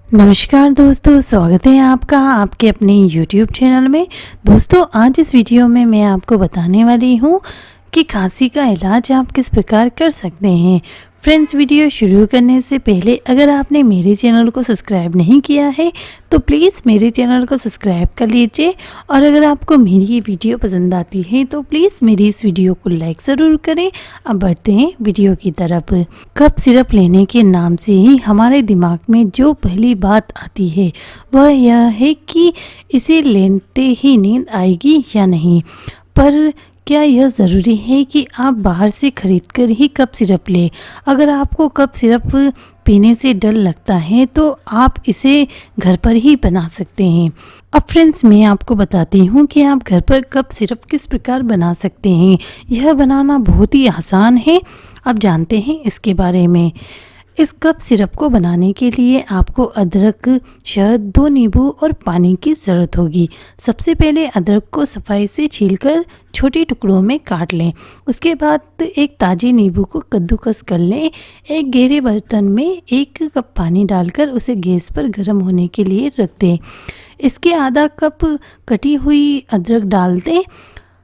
नमस्कार दोस्तों, स्वागत है आपका आपके अपने YouTube चैनल में। दोस्तों, आज इस वीडियो में मैं आपको बताने वाली हूँ कि खांसी का इलाज आप किस प्रकार कर सकते हैं। फ्रेंड्स, वीडियो शुरू करने से पहले अगर आपने मेरे चैनल को सब्सक्राइब नहीं किया है तो प्लीज़ मेरे चैनल को सब्सक्राइब कर लीजिए, और अगर आपको मेरी ये वीडियो पसंद आती है तो प्लीज़ मेरी इस वीडियो को लाइक ज़रूर करें। अब बढ़ते हैं वीडियो की तरफ। कफ सिरप लेने के नाम से ही हमारे दिमाग में जो पहली बात आती है वह यह है कि इसे लेते ही नींद आएगी या नहीं। पर क्या यह ज़रूरी है कि आप बाहर से खरीद कर ही कफ सिरप लें? अगर आपको कफ सिरप पीने से डर लगता है तो आप इसे घर पर ही बना सकते हैं। अब फ्रेंड्स, मैं आपको बताती हूँ कि आप घर पर कफ सिरप किस प्रकार बना सकते हैं। यह बनाना बहुत ही आसान है। आप जानते हैं इसके बारे में। इस कफ सिरप को बनाने के लिए आपको अदरक, शहद, 2 नींबू और पानी की ज़रूरत होगी। सबसे पहले अदरक को सफाई से छीलकर छोटे टुकड़ों में काट लें। उसके बाद एक ताज़े नींबू को कद्दूकस कर लें। एक गहरे बर्तन में 1 कप पानी डालकर उसे गैस पर गर्म होने के लिए रख दें। इसके आधा कप कटी हुई अदरक डाल दें।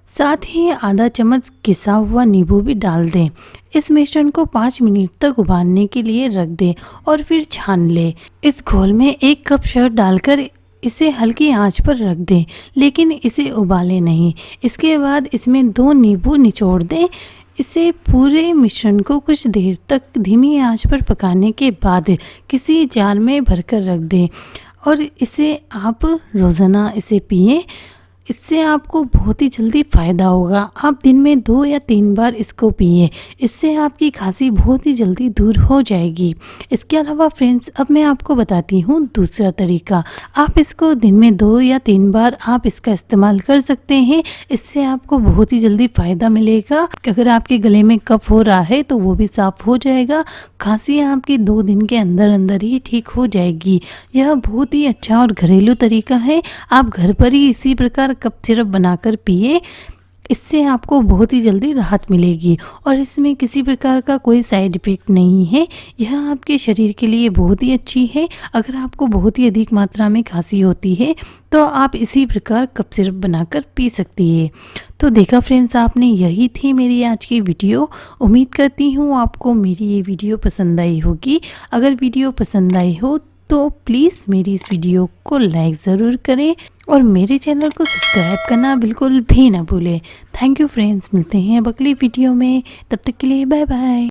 साथ ही आधा चम्मच किसा हुआ नींबू भी डाल दें। इस मिश्रण को 5 मिनट तक उबालने के लिए रख दें और फिर छान लें। इस घोल में 1 कप शहद डालकर इसे हल्की आंच पर रख दें, लेकिन इसे उबालें नहीं। इसके बाद इसमें 2 नींबू निचोड़ दें। इसे पूरे मिश्रण को कुछ देर तक धीमी आंच पर पकाने के बाद किसी जार में भरकर रख दें, और इसे आप रोज़ाना इसे पिएं। इससे आपको बहुत ही जल्दी फ़ायदा होगा। आप दिन में 2 या 3 बार इसको पिए। इससे आपकी खांसी बहुत ही जल्दी दूर हो जाएगी। इसके अलावा फ्रेंड्स, अब मैं आपको बताती हूँ दूसरा तरीका। आप इसको दिन में 2 या 3 बार आप इसका इस्तेमाल कर सकते हैं। इससे आपको बहुत ही जल्दी फ़ायदा मिलेगा। अगर आपके गले में कफ हो रहा है तो वो भी साफ़ हो जाएगा। खांसी आपकी 2 दिन के अंदर अंदर ही ठीक हो जाएगी। यह बहुत ही अच्छा और घरेलू तरीका है। आप घर पर ही इसी प्रकार कफ सिरप बनाकर पिए। इससे आपको बहुत ही जल्दी राहत मिलेगी, और इसमें किसी प्रकार का कोई साइड इफ़ेक्ट नहीं है। यह आपके शरीर के लिए बहुत ही अच्छी है। अगर आपको बहुत ही अधिक मात्रा में खांसी होती है तो आप इसी प्रकार कफ सिरप बनाकर पी सकती है। तो देखा फ्रेंड्स, आपने यही थी मेरी आज की वीडियो। उम्मीद करती हूँ आपको मेरी ये वीडियो पसंद आई होगी। अगर वीडियो पसंद आई हो तो प्लीज़ मेरी इस वीडियो को लाइक ज़रूर करें और मेरे चैनल को सब्सक्राइब करना बिल्कुल भी ना भूलें। थैंक यू फ्रेंड्स, मिलते हैं अब अगली वीडियो में। तब तक के लिए बाय बाय।